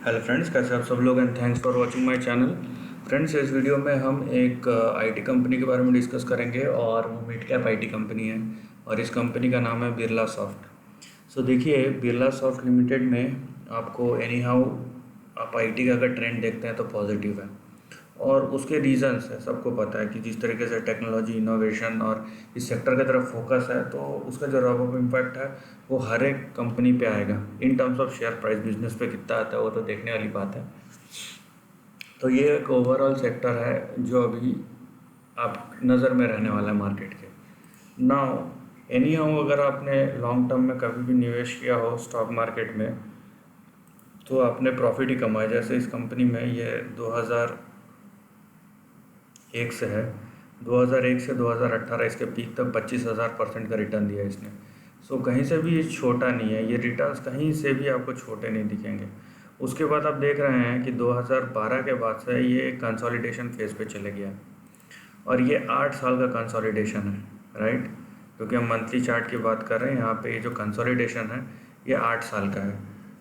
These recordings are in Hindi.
हेलो फ्रेंड्स, कैसे आप सब लोग and thanks for watching my channel. Friends, इस वीडियो में हम एक आईटी कंपनी के बारे में डिस्कस करेंगे और वो मिड कैप आईटी कंपनी है और इस कंपनी का नाम है बिरला सॉफ्ट। सो देखिए, बिरला सॉफ्ट लिमिटेड में आपको एनी हाउ आप आईटी का अगर ट्रेंड देखते हैं तो पॉजिटिव है और उसके रीजंस है। सबको पता है कि जिस तरीके से टेक्नोलॉजी इनोवेशन और इस सेक्टर की तरफ फोकस है तो उसका जो रब ऑफ इम्पैक्ट है वो हर एक कंपनी पे आएगा। In terms of share price business पे कितना आता है वो तो देखने वाली बात है। तो ये एक ओवरऑल सेक्टर है जो अभी आप नज़र में रहने वाला है मार्केट के। नाउ एनी हाउ अगर आपने लॉन्ग टर्म में कभी भी निवेश किया हो स्टॉक मार्केट में तो आपने प्रॉफिट ही कमाया। जैसे इस कंपनी में ये 2001 से है, 2001 से 2018 इसके पीक तक 25,000% का रिटर्न दिया इसने। सो कहीं से भी ये छोटा नहीं है, ये रिटर्न्स कहीं से भी आपको छोटे नहीं दिखेंगे। उसके बाद आप देख रहे हैं कि 2012 के बाद से ये कंसोलिडेशन फेज पे चले गया और ये 8 साल का कंसोलिडेशन है, राइट। क्योंकि हम मंथली चार्ट की बात कर रहे हैं, यहाँ पे ये जो कंसोलिडेशन है ये 8 साल का है।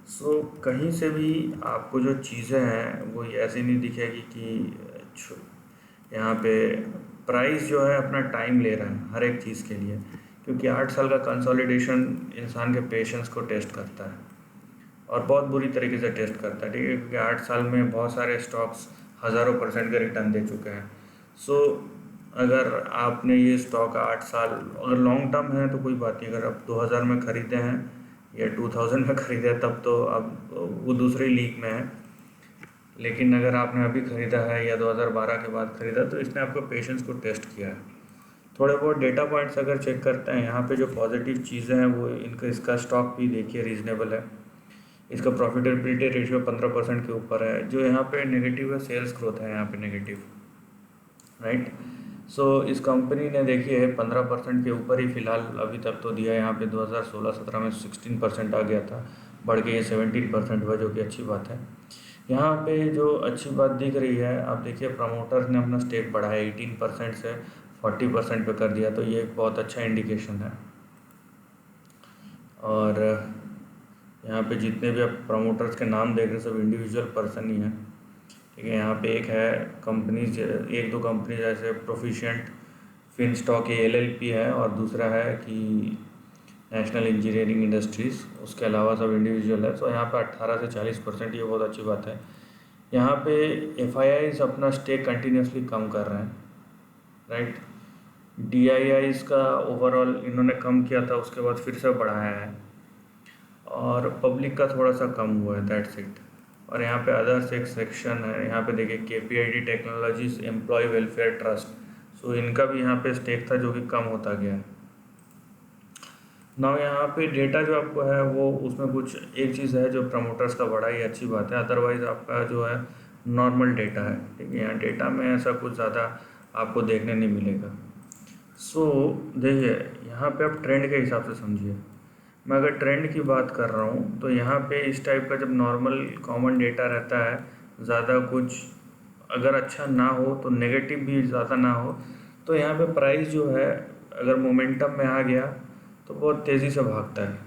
सो कहीं से भी आपको जो चीज़ें हैं वो ऐसी नहीं दिखेगी कि यहाँ पे प्राइस जो है अपना टाइम ले रहा है हर एक चीज़ के लिए, क्योंकि 8 साल का कंसोलिडेशन इंसान के पेशेंस को टेस्ट करता है और बहुत बुरी तरीके से टेस्ट करता है, ठीक है। क्योंकि 8 साल में बहुत सारे स्टॉक्स हज़ारों % का रिटर्न दे चुके हैं। सो अगर आपने ये स्टॉक 8 साल अगर लॉन्ग टर्म है तो कोई बात नहीं। अगर आप 2000 में ख़रीदे हैं या 2000 में ख़रीदे हैं तब तो अब वो दूसरी लीग में है, लेकिन अगर आपने अभी ख़रीदा है या 2012 के बाद ख़रीदा तो इसने आपको पेशेंस को टेस्ट किया है। थोड़े बहुत डेटा पॉइंट्स अगर चेक करते हैं यहाँ पे जो पॉजिटिव चीज़ें हैं वो इसका स्टॉक भी देखिए रीज़नेबल है। इसका प्रॉफिटेबिलिटी रेशियो 15% के ऊपर है। जो यहाँ पे नेगेटिव है सेल्स ग्रोथ है यहाँ पे नेगेटिव, राइट। सो इस कंपनी ने देखिए 15% के ऊपर ही फ़िलहाल अभी तक तो दिया है। यहाँ पे 2016-17 में 16% आ गया था, बढ़ के ये 17% हुआ, जो कि अच्छी बात है। यहाँ पे जो अच्छी बात दिख रही है, आप देखिए प्रमोटर्स ने अपना स्टेक बढ़ाया 18% से 40% पे कर दिया, तो ये एक बहुत अच्छा इंडिकेशन है। और यहाँ पे जितने भी आप प्रमोटर्स के नाम देख रहे हैं सब इंडिविजुअल पर्सन ही हैं, ठीक है। यहाँ पे एक है कंपनीज, एक दो कंपनी जैसे प्रोफिशिएंट फिनस्टॉक LLP है और दूसरा है कि नेशनल इंजीनियरिंग इंडस्ट्रीज़, उसके अलावा सब इंडिविजुअल है। तो यहाँ पे 18 से 40%, ये बहुत अच्छी बात है। यहाँ पे FIIs अपना स्टेक कंटिन्यूसली कम कर रहे हैं, राइट। DIIs का ओवरऑल इन्होंने कम किया था, उसके बाद फिर से बढ़ाया है और पब्लिक का थोड़ा सा कम हुआ है, दैट्स इट। और यहाँ पे अदर्स एक सेक्शन है, यहाँ पे देखिए KPIT technologies employee welfare trust, so इनका भी यहाँ पे स्टेक था जो कि कम होता गया है। ना यहाँ पे डेटा जो आपको है वो उसमें कुछ एक चीज़ है जो प्रमोटर्स का बड़ा ही अच्छी बात है, अदरवाइज़ आपका जो है नॉर्मल डेटा है, ठीक है। यहाँ डेटा में ऐसा कुछ ज़्यादा आपको देखने नहीं मिलेगा। सो देखिए यहाँ पे आप ट्रेंड के हिसाब से समझिए। मैं अगर ट्रेंड की बात कर रहा हूँ तो यहाँ पे इस टाइप का जब नॉर्मल कॉमन डेटा रहता है, ज़्यादा कुछ अगर अच्छा ना हो तो नेगेटिव भी ज़्यादा ना हो, तो यहाँ पे प्राइस जो है अगर मोमेंटम में आ गया तो बहुत तेज़ी से भागता है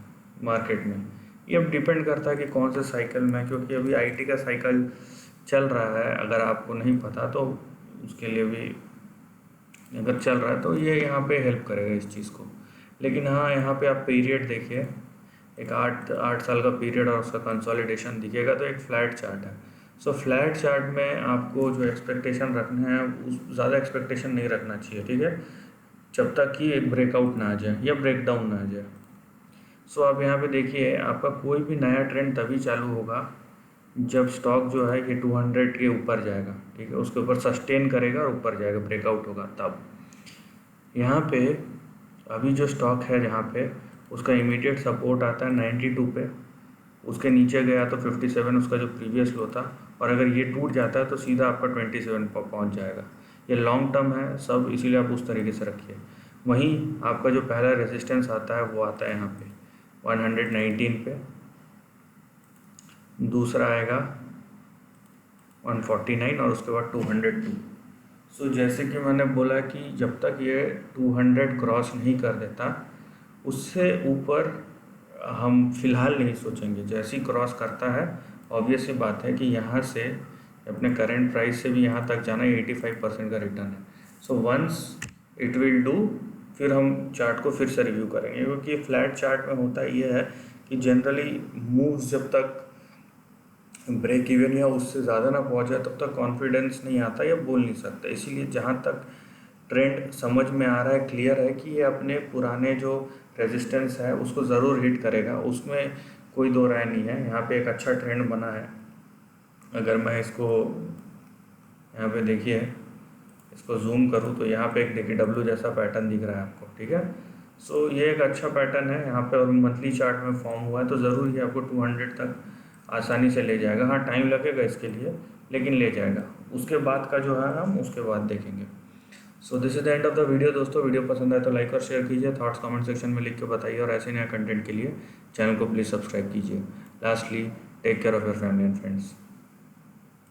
मार्केट में। ये अब डिपेंड करता है कि कौन से साइकिल में, क्योंकि अभी आईटी का साइकिल चल रहा है। अगर आपको नहीं पता तो उसके लिए भी अगर चल रहा है तो ये यहाँ पे हेल्प करेगा इस चीज़ को। लेकिन हाँ, यहाँ पे आप पीरियड देखिए, एक 8 साल का पीरियड और उसका कंसोलिडेशन दिखेगा तो एक फ्लैट चार्ट है। सो फ्लैट चार्ट में आपको जो एक्सपेक्टेशन रखना है उस ज़्यादा एक्सपेक्टेशन नहीं रखना चाहिए, ठीक है, जब तक कि एक ब्रेकआउट ना आ जाए या ब्रेकडाउन ना आ जाए। सो आप यहाँ पे देखिए, आपका कोई भी नया ट्रेंड तभी चालू होगा जब स्टॉक जो है ये 200 के ऊपर जाएगा, ठीक है, उसके ऊपर सस्टेन करेगा और ऊपर जाएगा, ब्रेकआउट होगा तब। यहाँ पे अभी जो स्टॉक है जहाँ पे उसका इमीडिएट सपोर्ट आता है 92 पे, उसके नीचे गया तो 57 उसका जो प्रीवियस लो था, और अगर ये टूट जाता है तो सीधा आपका 27 पर पहुँच जाएगा। ये लॉन्ग टर्म है सब, इसीलिए आप उस तरीके से रखिए। वहीं आपका जो पहला रेजिस्टेंस आता है वो आता है यहाँ पे 119 पे, दूसरा आएगा 149 और उसके बाद 202। सो जैसे कि मैंने बोला कि जब तक ये 200 क्रॉस नहीं कर देता उससे ऊपर हम फिलहाल नहीं सोचेंगे। जैसे ही क्रॉस करता है ऑब्वियस सी बात है कि यहाँ से अपने करंट प्राइस से भी यहाँ तक जाना 85% का रिटर्न है। So once it will do, फिर हम चार्ट को फिर से रिव्यू करेंगे, क्योंकि फ्लैट चार्ट में होता ये है कि जनरली मूव्स जब तक ब्रेक इवन या उससे ज़्यादा ना पहुँच जाए तब तक कॉन्फिडेंस नहीं आता या बोल नहीं सकता। इसीलिए जहाँ तक ट्रेंड समझ में आ रहा है, क्लियर है कि ये अपने पुराने जो रेजिस्टेंस है उसको ज़रूर हिट करेगा, उसमें कोई दो राय नहीं है। यहाँ पे एक अच्छा ट्रेंड बना है। अगर मैं इसको यहाँ पे देखिए, इसको जूम करूँ तो यहाँ पे एक देखिए डब्ल्यू जैसा पैटर्न दिख रहा है आपको, ठीक है। सो ये एक अच्छा पैटर्न है यहाँ पे, और मंथली चार्ट में फॉर्म हुआ है, तो ज़रूर ये आपको 200 तक आसानी से ले जाएगा। हाँ, टाइम लगेगा इसके लिए, लेकिन ले जाएगा। उसके बाद का जो है हम उसके बाद देखेंगे। So this is the end of the video दोस्तों। वीडियो पसंद आए तो लाइक और शेयर कीजिए, थॉट्स कमेंट सेक्शन में लिख के बताइए, और ऐसे नया कंटेंट के लिए चैनल को प्लीज़ सब्सक्राइब कीजिए। Lastly, take care of your family and friends.